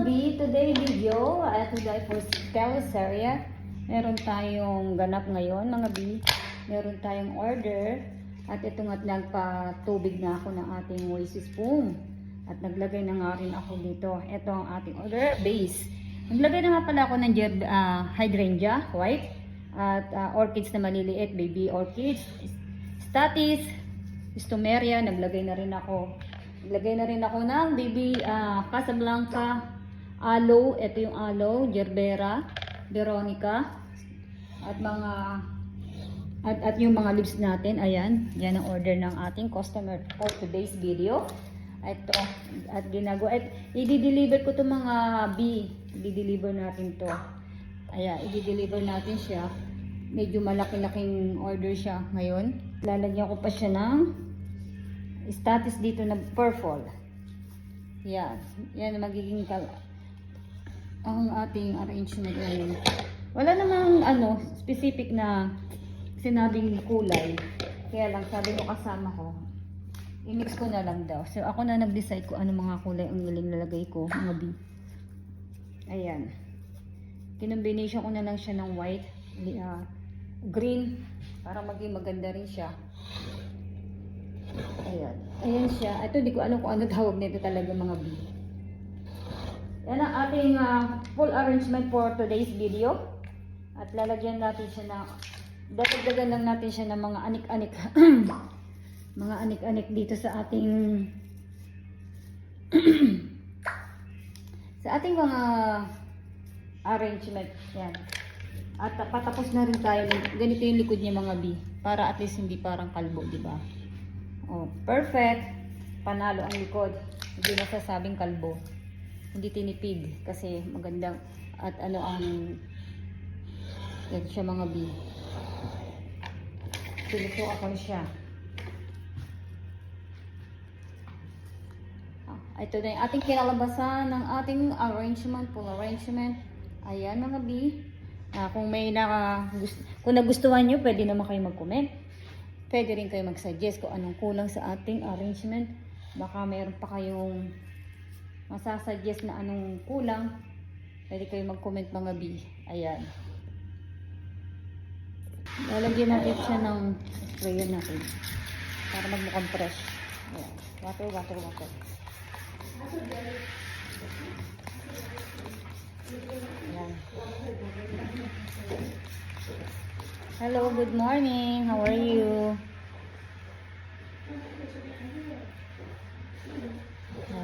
mga B, today video, today for teleserye, meron tayong ganap ngayon mga B, meron tayong order, at ito nga't nagpatubig na ako ng ating Oasis foam, at naglagay na nga rin ako dito. Ito ang ating order, base. Naglagay na nga pala ako ng hydrangea, white, at orchids na maliliit, baby orchids, statis, stomeria, naglagay na rin ako. Naglagay na rin ako ng baby Casablanca, aloe, ito yung aloe, gerbera, veronica, at mga at yung mga leaves natin, ayan, yan ang order ng ating customer for today's video. Ito, at ginagawa, at i-deliver ko to mga B, i-deliver natin to. Ayan, i-deliver natin siya. Medyo malaki-laking order siya ngayon. Lalagyan ko pa siya ng status dito na purple. Yan. Yan magiging ang ating arrangement ngayon. Wala namang specific na sinabing kulay. Kaya lang sabi ko kasama ko, i-mix ko na lang daw. So ako na nag-decide ko ano mga kulay ang nilalagay ko, mga B. Ayan. Kinombination ko na lang siya ng white, green, para maging maganda rin siya. Ayan. Ayan siya. Ito, di ko alam kung ano tawag nito talaga mga B. Yan ang ating full arrangement for today's video. At lalagyan natin siya na, dadagdagan lang natin siya ng mga anik-anik. Mga anik-anik dito sa ating sa ating mga arrangement. Yan. At patapos na rin tayo. Ganito yung likod niya mga B. Para at least hindi parang kalbo, di ba? Oh, perfect. Panalo ang likod. Hindi nasasabing kalbo. Hindi tinipid kasi magandang at ang yan siya mga B. Pinuto ako siya. Ito na yung ating kinalabasan ng ating arrangement, full arrangement. Ayan mga B. Kung may kung nagustuhan nyo, pwede naman kayo mag-comment. Pwede rin kayo mag-suggest kung anong kulang sa ating arrangement. Baka mayroon pa kayong masasuggest na anong kulang. Pwede kayo mag-comment mga B. Ayan. Lalagyan natin siya ng sprayer natin para magmukhang fresh. Ayan. Water, water, water. Ayan. Hello, good morning. How are you?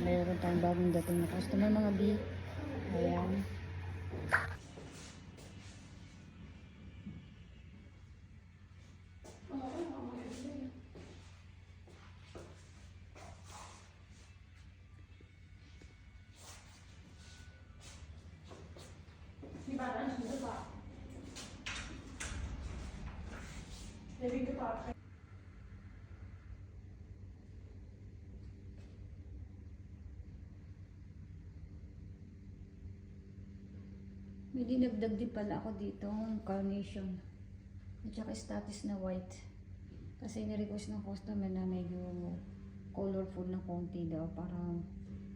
Mayroon tayong bagong dating na customer mga B. Ayan. May dinagdag din pala ako dito ng carnation at saka status na white kasi nirequest ng customer na medyo colorful na konti daw para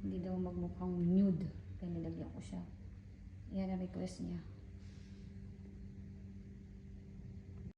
hindi daw magmukhang nude kaya nilagyan ko siya. Yan ang request niya.